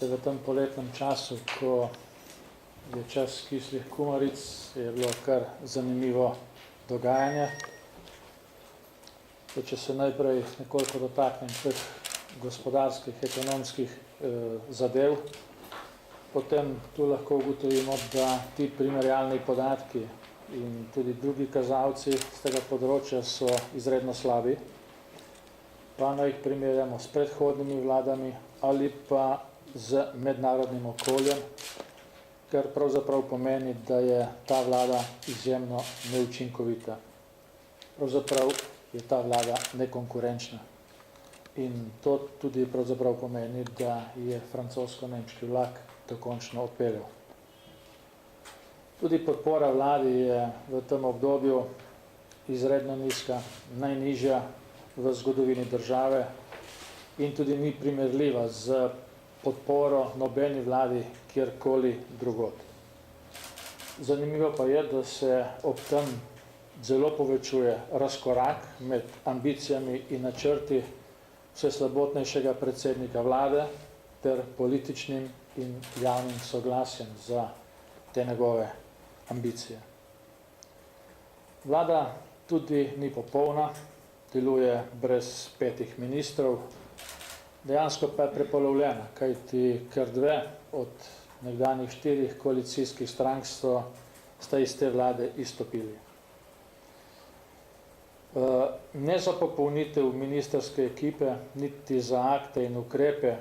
V tem poletnem času, ko je čas kislih kumaric, je bilo kar zanimivo dogajanje. Če se najprej nekoliko dotaknem teh gospodarskih, ekonomskih zadev, potem tu lahko ugotovimo, da ti primerjalni podatki in tudi drugi kazalci z tega področja so izredno slabi, pa naj jih primerjamo s predhodnimi vladami ali pa z mednarodnim okoljem, kar pravzaprav pomeni, da je ta vlada izjemno neučinkovita. Pravzaprav je ta vlada nekonkurenčna. In to tudi pravzaprav pomeni, da je francosko-nemški vlak dokončno odpeljal. Tudi podpora vladi je v tem obdobju izredno nizka, najnižja v zgodovini države in tudi ni primerljiva z podporo nobeni vladi kjerkoli drugod. Zanimivo pa je, da se ob tem zelo povečuje razkorak med ambicijami in načrti vse slabotnejšega predsednika vlade ter političnim in javnim soglasjem za te njegove ambicije. Vlada tudi ni popolna, deluje brez 5 ministrov, dejansko pa je prepolovljena, kajti kar 2 od nekdanjih 4 koalicijskih strank sta iz te vlade izstopili. Ne za popolnitev ministrske ekipe, niti za akte in ukrepe,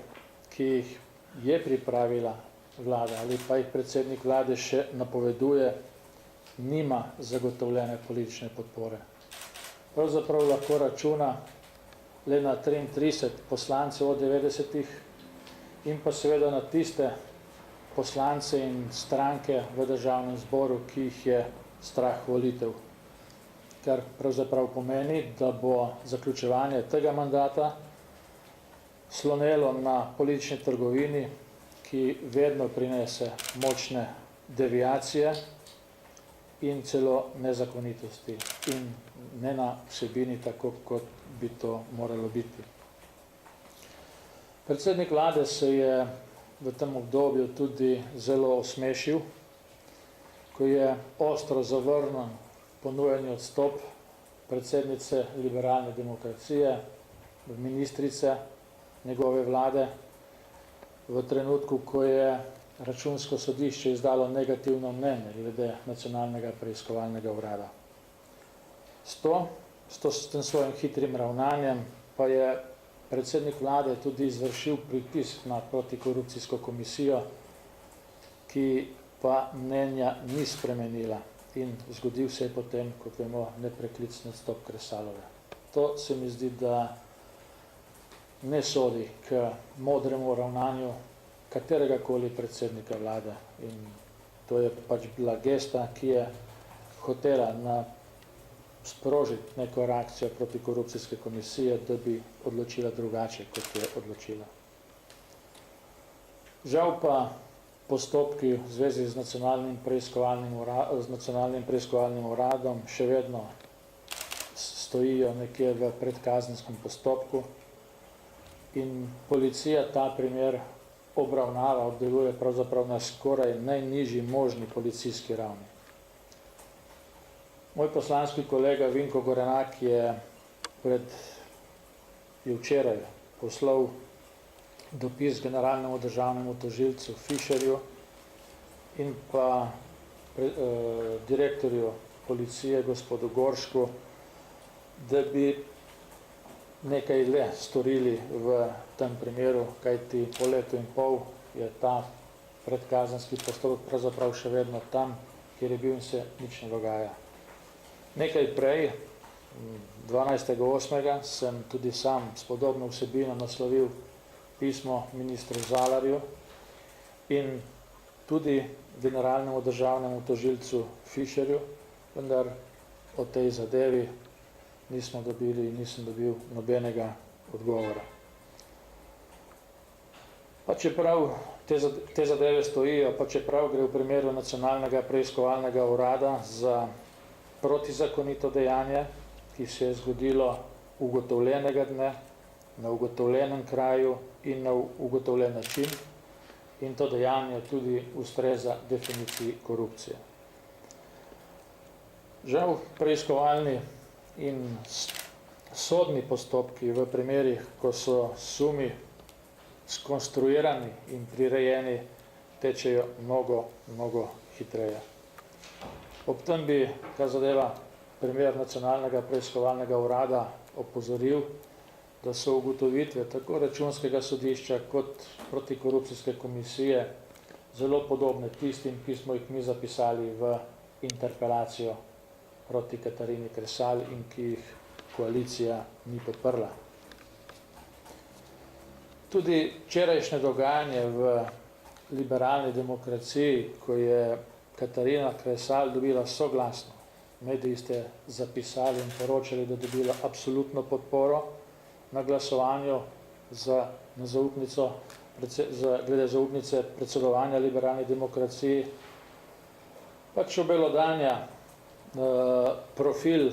ki jih je pripravila vlada ali pa jih predsednik vlade še napoveduje, nima zagotovljene politične podpore. Pravzaprav lahko računa le na 33 poslancev od 90 in pa seveda na tiste poslance in stranke v državnem zboru, ki jih je strah volitev. Kar pravzaprav pomeni, da bo zaključevanje tega mandata slonelo na politični trgovini, ki vedno prinese močne deviacije in celo nezakonitosti in ne na vsebini tako, kot bi to moralo biti. Predsednik vlade se je v tem obdobju tudi zelo osmešil, ko je ostro zavrnil ponujeni odstop predsednice liberalne demokracije, ministrice njegove vlade, v trenutku, ko je Računsko sodišče izdalo negativno mnenje glede nacionalnega preiskovalnega urada. S tem svojim hitrim ravnanjem pa je predsednik vlade tudi izvršil pritisk na protikorupcijsko komisijo, ki pa mnenja ni spremenila in zgodil se je potem, kot vemo, nepreklicni odstop Kresalove. To se mi zdi, da ne sodi k modremu ravnanju kateregakoli predsednika vlade in to je pač bila gesta, ki je hotela sprožiti neko reakcijo protikorupcijske komisije, da bi odločila drugače, kot je odločila. Žal pa postopki v zvezi z nacionalnim preiskovalnim uradom še vedno stojijo nekje v predkazenskem postopku in policija ta primer obravnava, obdeluje pravzaprav na skoraj najnižji možni policijski ravni. Moj poslanski kolega Vinko Gorenak je včeraj poslal dopis generalnemu državnemu tožilcu Fišerju in pa direktorju policije gospodu Goršku, da bi nekaj le storili v tem primeru, kajti po letu in pol je ta predkazenski postopek pravzaprav še vedno tam, kjer je bil in se nič ne dogaja. Nekaj prej, 12.8., sem tudi sam s podobno vsebino naslovil pismo ministru Zalarju in tudi generalnemu državnemu tožilcu Fišerju, vendar o tej zadevi nisem dobil nobenega odgovora. Pa čeprav te zadeve stojijo, pa čeprav gre v primeru nacionalnega preiskovalnega urada za protizakonito dejanje, ki se je zgodilo ugotovljenega dne, na ugotovljenem kraju in na ugotovljen način, in to dejanje tudi ustreza definiciji korupcije. Žal preiskovalni in sodni postopki v primerih, ko so sumi skonstruirani in prirejeni, tečejo mnogo hitreje. Ob tem bi, kar zadeva primer Nacionalnega preiskovalnega urada, opozoril, da so ugotovitve tako Računskega sodišča kot protikorupcijske komisije zelo podobne tistim, ki smo jih mi zapisali v interpelacijo proti Katarini Kresal in ki jih koalicija ni podprla. Tudi včerajšnje dogajanje v liberalni demokraciji, ko je Katarina Kresal dobila soglasno, mediji ste zapisali in poročali, da dobila absolutno podporo na glasovanju glede zaupnice predsedovanja liberalni demokraciji, pač obelodanja profil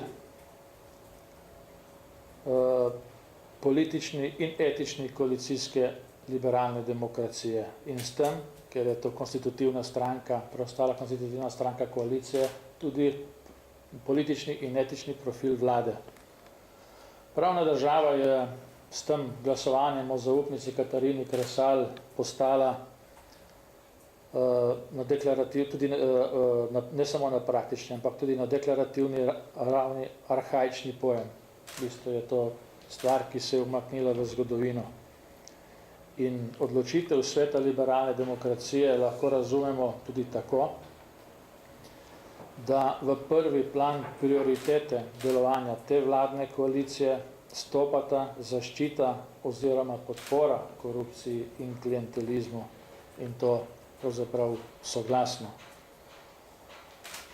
politični in etični koalicijske liberalne demokracije in s tem, ker je to konstitutivna stranka, preostala konstitutivna stranka koalicije, tudi politični in etični profil vlade. Pravna država je s tem glasovanjem o zaupnici Katarini Kresal postala na deklarativni, ne samo na praktični, ampak tudi na deklarativni ravni arhaični pojem. V bistvu je to stvar, ki se je umaknila v zgodovino. In odločitev sveta liberalne demokracije lahko razumemo tudi tako, da v prvi plan prioritete delovanja te vladne koalicije stopata zaščita oziroma podpora korupciji in klientelizmu, in to pravzaprav soglasno.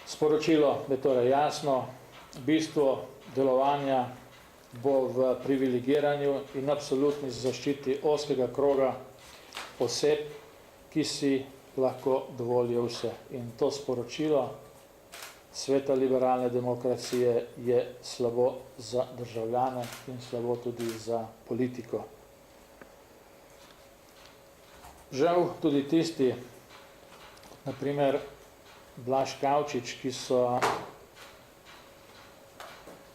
Sporočilo je torej jasno, bistvo delovanja bo v privilegiranju in absolutni zaščiti ozkega kroga oseb, ki si lahko dovolijo vse. In to sporočilo sveta liberalne demokracije je slabo za državljane in slabo tudi za politiko. Žal tudi tisti, na primer Blaž Kavčič, ki so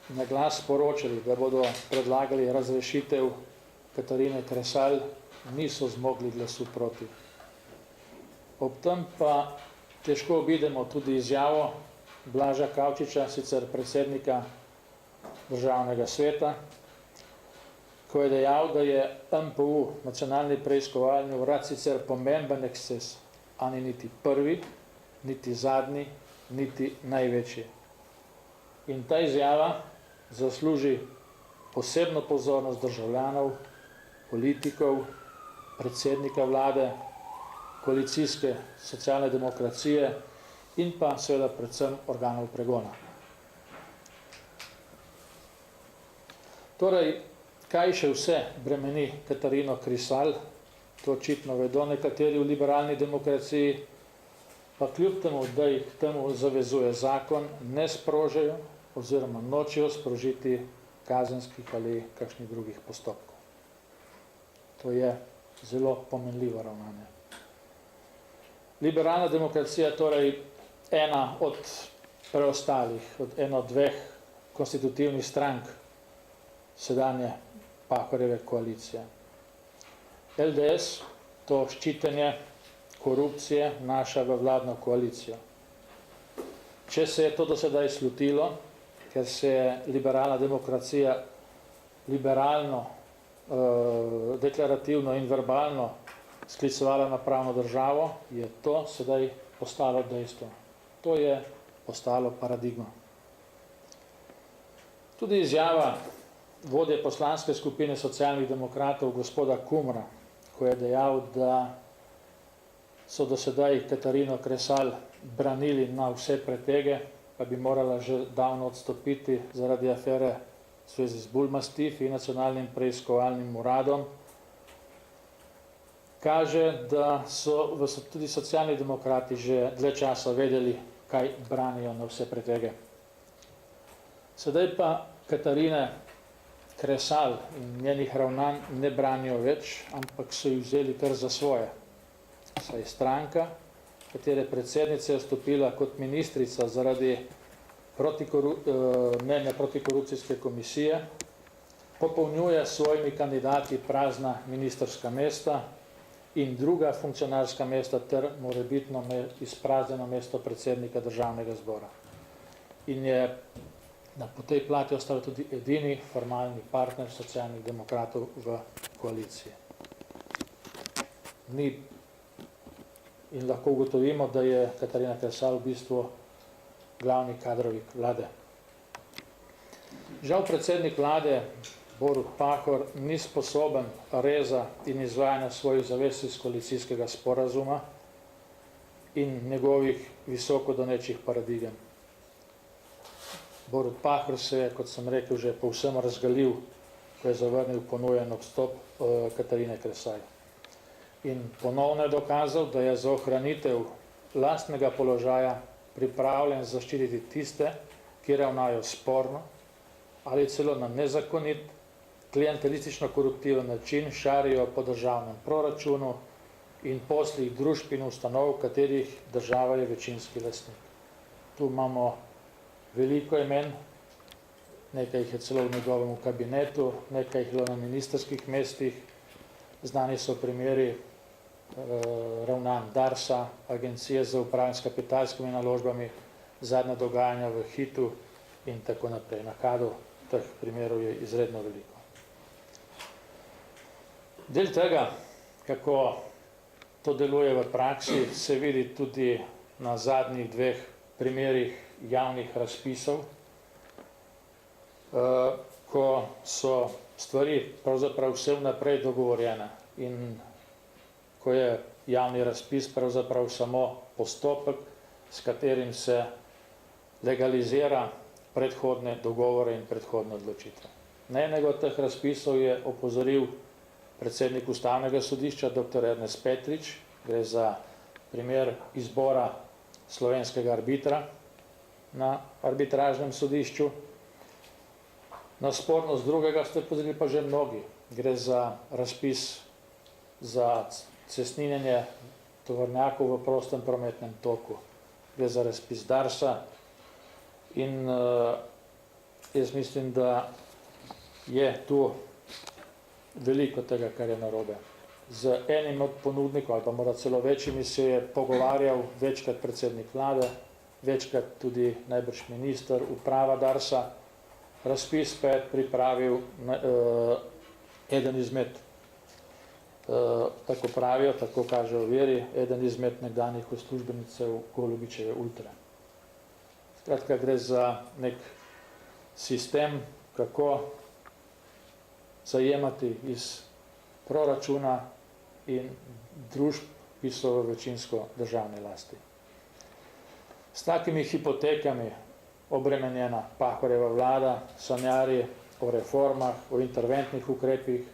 na glas sporočili, da bodo predlagali razrešitev Katarine Kresal, niso zmogli glasu proti. Ob tem pa težko obidemo tudi izjavo Blaža Kavčiča, sicer predsednika Državnega sveta, ko je dejal, da je NPU, Nacionalni preiskovalni urad, sicer pomemben eksces, a ni niti prvi, niti zadnji, niti največji. In ta izjava zasluži posebno pozornost državljanov, politikov, predsednika vlade, koalicijske socialne demokracije in pa seveda predvsem organov pregona. Torej, kaj še vse bremeni Katarino Kresal, to očitno vedo nekateri v liberalni demokraciji, pa kljub temu, da jih k temu zavezuje zakon, ne sprožajo oziroma nočejo sprožiti kazenskih ali kakšnih drugih postopkov. To je zelo pomenljivo ravnanje. Liberalna demokracija torej ena od preostalih, ena od dveh konstitutivnih strank sedanje Pahorjeve koalicije. LDS to ščitenje korupcije vnaša v vladno koalicijo. Če se je to do sedaj slutilo, ker se je liberalna demokracija liberalno, deklarativno in verbalno sklicevala na pravno državo, je to sedaj postalo dejstvo. To je postalo paradigma. Tudi izjava vodje poslanske skupine socialnih demokratov gospoda Kumra, ko je dejal, da so do sedaj Katarino Kresal branili na vse pretege, pa bi morala že davno odstopiti zaradi afere v zvezi z Bulmastif in Nacionalnim preiskovalnim uradom, kaže, da so tudi socialni demokrati že dlje časa vedeli, kaj branijo na vse pretege. Sedaj pa Katarine Kresal in njenih ravnanj ne branijo več, ampak so jih vzeli kar za svoje. saj stranka, katere predsednica je vstopila kot ministrica zaradi mnenja protikorupcijske komisije, popolnjuje s svojimi kandidati prazna ministrska mesta in druga funkcionarska mesta ter morebitno izpraznjeno mesto predsednika državnega zbora. In je po tej plati ostal tudi edini formalni partner socialnih demokratov v koaliciji. In lahko ugotovimo, da je Katarina Kresal v bistvu glavni kadrovik vlade. Žal predsednik vlade Borut Pahor ni sposoben reza in izvajanja svojih zavez iz koalicijskega sporazuma in njegovih visoko donečih paradigem. Borut Pahor se je, kot sem rekel, že povsem razgalil, ko je zavrnil ponujen odstop Katarine Kresal. In ponovno je dokazal, da je za ohranitev lastnega položaja pripravljen zaščititi tiste, ki ravnajo sporno ali celo na nezakonit, klientelistično koruptiven način šarijo po državnem proračunu in poslih družb in ustanov, katerih država je večinski lastnik. Tu imamo veliko imen, nekaj jih je celo v njegovem kabinetu, nekaj jih je na ministrskih mestih, znani so primeri ravnanj Darsa, Agencije za upravljanje s kapitalskimi naložbami, zadnja dogajanja v Hitu in tako naprej. Na Kadu teh primerov je izredno veliko. Del tega, kako to deluje v praksi, se vidi tudi na zadnjih dveh primerih javnih razpisov, ko so stvari pravzaprav vse vnaprej dogovorjene in ko je javni razpis pravzaprav samo postopek, s katerim se legalizira predhodne dogovore in predhodne odločitve. Na enega od teh razpisov je opozoril predsednik Ustavnega sodišča dr. Ernest Petrič, gre za primer izbora slovenskega arbitra na arbitražnem sodišču. Na spornost drugega ste pozorili pa že mnogi. Gre za razpis za cestninjenje tovornjakov v prostem prometnem toku. Gre za razpis Darsa in jaz mislim, da je tu veliko tega, kar je narobe. Z enim od ponudnikov, ali pa mora celo večjimi, se je pogovarjal večkrat predsednik vlade, večkrat tudi najbrž minister, uprava Darsa. Razpis pa je pripravil eden izmed, tako pravijo, tako kaže v veri, eden izmed nekdanjih uslužbenicev Golobičeve Ultre. Skratka, gre za nek sistem, kako zajemati iz proračuna in družb, ki so v večinsko državne lasti. S takimi hipotekami obremenjena Pahorjeva vlada, sanjari o reformah, o interventnih ukrepih,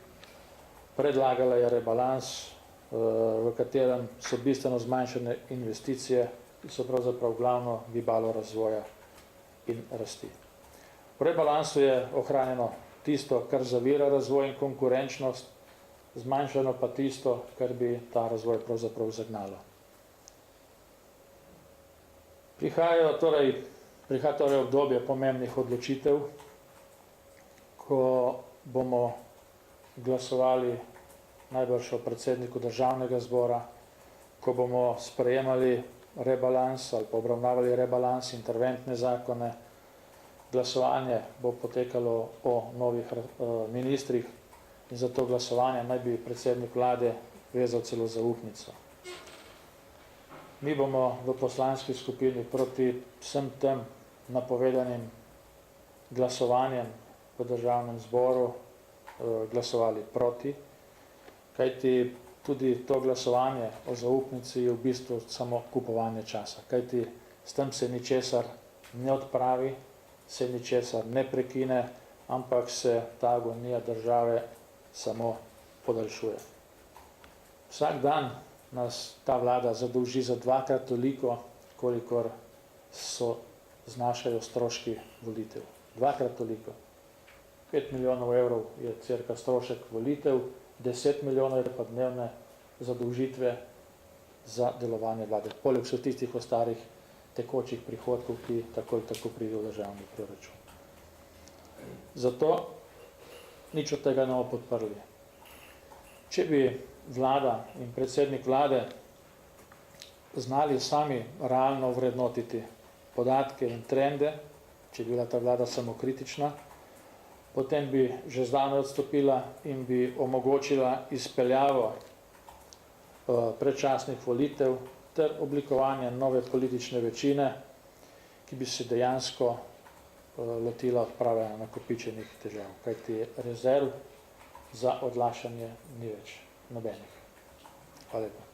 predlagala je rebalans, v katerem so bistveno zmanjšane investicije, ki so pravzaprav glavno gibalo razvoja in rasti. V rebalansu je ohranjeno tisto, kar zavira razvoj in konkurenčnost, zmanjšano pa tisto, kar bi ta razvoj pravzaprav zagnalo. Prihaja torej obdobje pomembnih odločitev, ko bomo glasovali najbrž o predsedniku državnega zbora, ko bomo sprejemali rebalans ali pa obravnavali rebalans, interventne zakone. Glasovanje bo potekalo o novih ministrih in za to glasovanje naj bi predsednik vlade vezal celo zaupnico. Mi bomo v poslanski skupini proti vsem tem napovedanim glasovanjem v državnem zboru glasovali proti, kajti tudi to glasovanje o zaupnici je v bistvu samo kupovanje časa, kajti s tem se ničesar ne odpravi, se ničesar ne prekine, ampak se ta agonija države samo podaljšuje. Vsak dan nas ta vlada zadolži za dvakrat toliko, kolikor znašajo stroški volitev. Dvakrat toliko. 5 milijonov evrov je cirka strošek volitev, 10 milijonov je pa dnevne zadolžitve za delovanje vlade, poleg vseh tistih ostalih tekočih prihodkov, ki tako ali tako pridejo v državni proračun. Zato nič od tega ne bomo podprli. Če bi vlada in predsednik vlade znali sami realno vrednotiti podatke in trende, če bi bila ta vlada samokritična, potem bi že zdavnaj odstopila in bi omogočila izpeljavo predčasnih volitev ter oblikovanje nove politične večine, ki bi se dejansko lotila odpravljanja nakopičenih težav, kajti rezerv za odlašanje ni več nobenih. Hvala lepa.